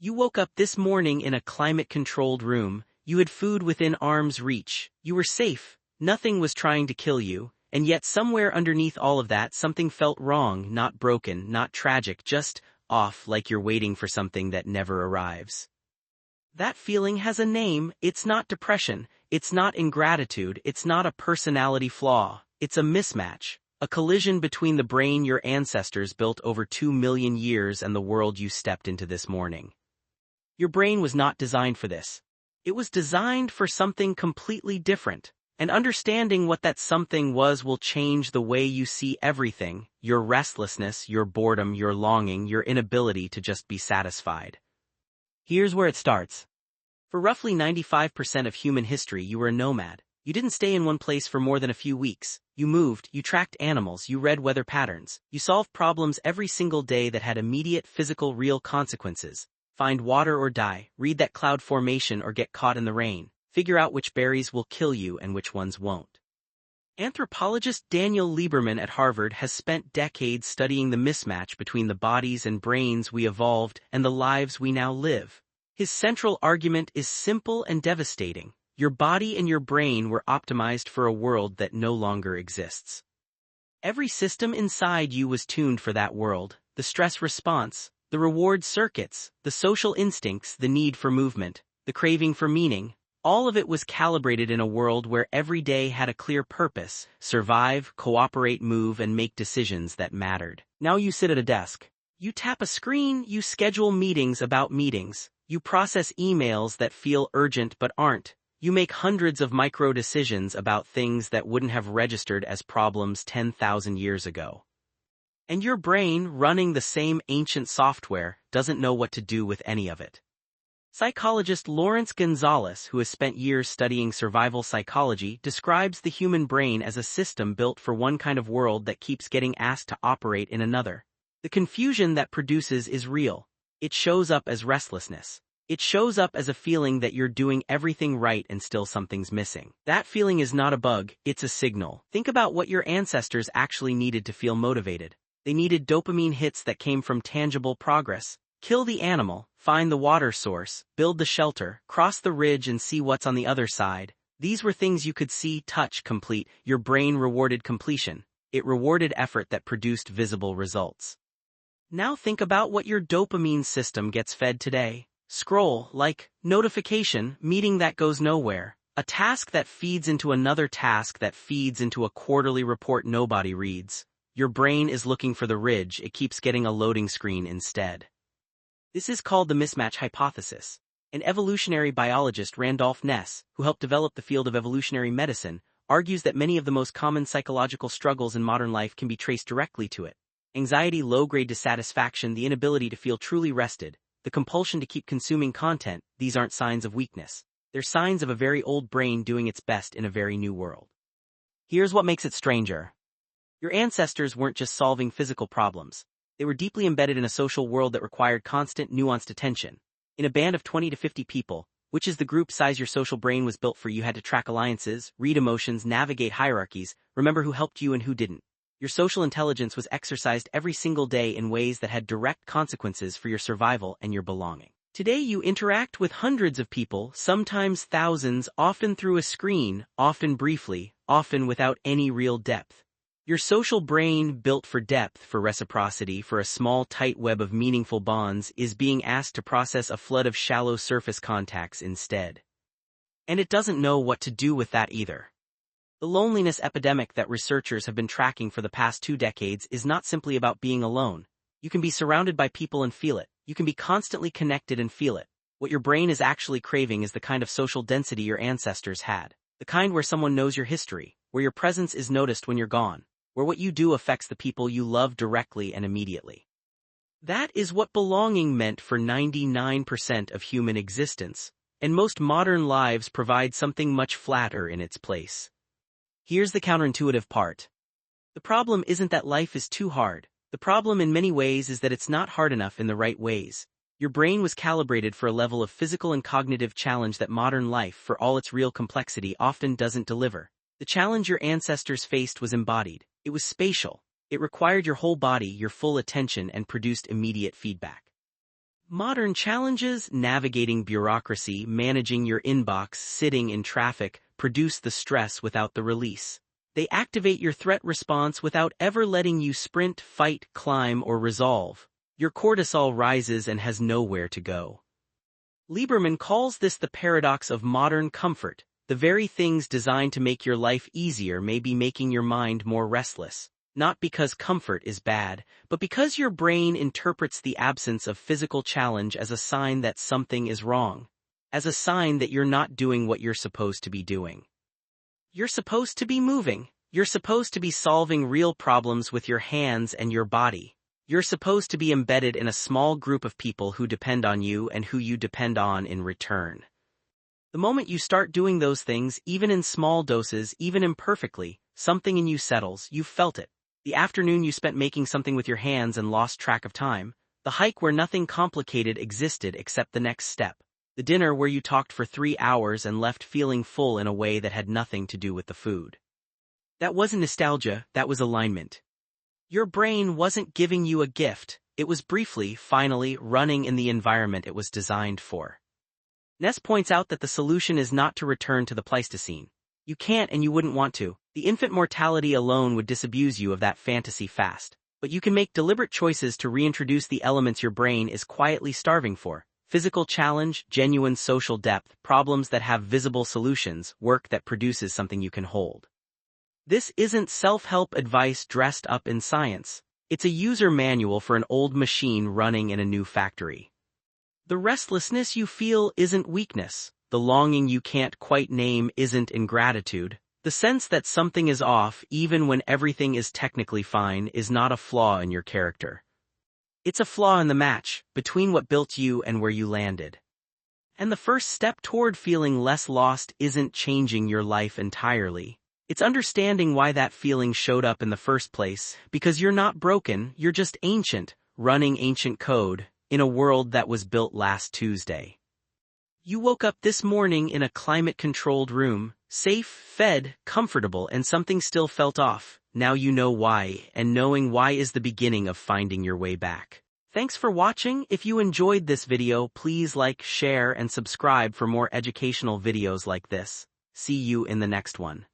You woke up this morning in a climate-controlled room, you had food within arm's reach, you were safe, nothing was trying to kill you, and yet somewhere underneath all of that something felt wrong, not broken, not tragic, just off, like you're waiting for something that never arrives. That feeling has a name. It's not depression, it's not ingratitude, it's not a personality flaw, it's a mismatch, a collision between the brain your ancestors built over 2 million years and the world you stepped into this morning. Your brain was not designed for this. It was designed for something completely different, and understanding what that something was will change the way you see everything: your restlessness, your boredom, your longing, your inability to just be satisfied. Here's where it starts. For roughly 95% of human history, you were a nomad. You didn't stay in one place for more than a few weeks. You moved, you tracked animals, you read weather patterns, you solved problems every single day that had immediate physical real consequences. Find water or die, read that cloud formation or get caught in the rain, figure out which berries will kill you and which ones won't. Anthropologist Daniel Lieberman at Harvard has spent decades studying the mismatch between the bodies and brains we evolved and the lives we now live. His central argument is simple and devastating. Your body and your brain were optimized for a world that no longer exists. Every system inside you was tuned for that world: the stress response, the reward circuits, the social instincts, the need for movement, the craving for meaning. All of it was calibrated in a world where every day had a clear purpose: survive, cooperate, move, and make decisions that mattered. Now you sit at a desk. You tap a screen, you schedule meetings about meetings, you process emails that feel urgent but aren't. You make hundreds of micro-decisions about things that wouldn't have registered as problems 10,000 years ago. And your brain, running the same ancient software, doesn't know what to do with any of it. Psychologist Lawrence Gonzalez, who has spent years studying survival psychology, describes the human brain as a system built for one kind of world that keeps getting asked to operate in another. The confusion that produces is real. It shows up as restlessness. It shows up as a feeling that you're doing everything right and still something's missing. That feeling is not a bug, it's a signal. Think about what your ancestors actually needed to feel motivated. They needed dopamine hits that came from tangible progress. Kill the animal, find the water source, build the shelter, cross the ridge and see what's on the other side. These were things you could see, touch, complete. Your brain rewarded completion. It rewarded effort that produced visible results. Now think about what your dopamine system gets fed today. Scroll, like, notification, meeting that goes nowhere. A task that feeds into another task that feeds into a quarterly report nobody reads. Your brain is looking for the ridge, it keeps getting a loading screen instead. This is called the mismatch hypothesis. An evolutionary biologist, Randolph Ness, who helped develop the field of evolutionary medicine, argues that many of the most common psychological struggles in modern life can be traced directly to it. Anxiety, low-grade dissatisfaction, the inability to feel truly rested, the compulsion to keep consuming content. These aren't signs of weakness. They're signs of a very old brain doing its best in a very new world. Here's what makes it stranger. Your ancestors weren't just solving physical problems. They were deeply embedded in a social world that required constant, nuanced attention. In a band of 20 to 50 people, which is the group size your social brain was built for, you had to track alliances, read emotions, navigate hierarchies, remember who helped you and who didn't. Your social intelligence was exercised every single day in ways that had direct consequences for your survival and your belonging. Today you interact with hundreds of people, sometimes thousands, often through a screen, often briefly, often without any real depth. Your social brain, built for depth, for reciprocity, for a small tight web of meaningful bonds, is being asked to process a flood of shallow surface contacts instead. And it doesn't know what to do with that either. The loneliness epidemic that researchers have been tracking for the past 2 decades is not simply about being alone. You can be surrounded by people and feel it. You can be constantly connected and feel it. What your brain is actually craving is the kind of social density your ancestors had. The kind where someone knows your history, where your presence is noticed when you're gone, where what you do affects the people you love directly and immediately. That is what belonging meant for 99% of human existence, and most modern lives provide something much flatter in its place. Here's the counterintuitive part. The problem isn't that life is too hard. The problem in many ways is that it's not hard enough in the right ways. Your brain was calibrated for a level of physical and cognitive challenge that modern life, for all its real complexity, often doesn't deliver. The challenge your ancestors faced was embodied. It was spatial. It required your whole body, your full attention, and produced immediate feedback. Modern challenges, navigating bureaucracy, managing your inbox, sitting in traffic, produce the stress without the release. They activate your threat response without ever letting you sprint, fight, climb, or resolve. Your cortisol rises and has nowhere to go. Lieberman calls this the paradox of modern comfort. The very things designed to make your life easier may be making your mind more restless. Not because comfort is bad, but because your brain interprets the absence of physical challenge as a sign that something is wrong. As a sign that you're not doing what you're supposed to be doing. You're supposed to be moving. You're supposed to be solving real problems with your hands and your body. You're supposed to be embedded in a small group of people who depend on you and who you depend on in return. The moment you start doing those things, even in small doses, even imperfectly, something in you settles. You've felt it. The afternoon you spent making something with your hands and lost track of time. The hike where nothing complicated existed except the next step. The dinner where you talked for 3 hours and left feeling full in a way that had nothing to do with the food. That wasn't nostalgia, that was alignment. Your brain wasn't giving you a gift, it was briefly, finally, running in the environment it was designed for. Ness points out that the solution is not to return to the Pleistocene. You can't and you wouldn't want to. The infant mortality alone would disabuse you of that fantasy fast. But you can make deliberate choices to reintroduce the elements your brain is quietly starving for. Physical challenge, genuine social depth, problems that have visible solutions, work that produces something you can hold. This isn't self-help advice dressed up in science. It's a user manual for an old machine running in a new factory. The restlessness you feel isn't weakness. The longing you can't quite name isn't ingratitude. The sense that something is off even when everything is technically fine is not a flaw in your character. It's a flaw in the match between what built you and where you landed. And the first step toward feeling less lost isn't changing your life entirely. It's understanding why that feeling showed up in the first place, because you're not broken, you're just ancient, running ancient code, in a world that was built last Tuesday. You woke up this morning in a climate-controlled room, safe, fed, comfortable, and something still felt off. Now you know why, and knowing why is the beginning of finding your way back. Thanks for watching. If you enjoyed this video, please like, share, and subscribe for more educational videos like this. See you in the next one.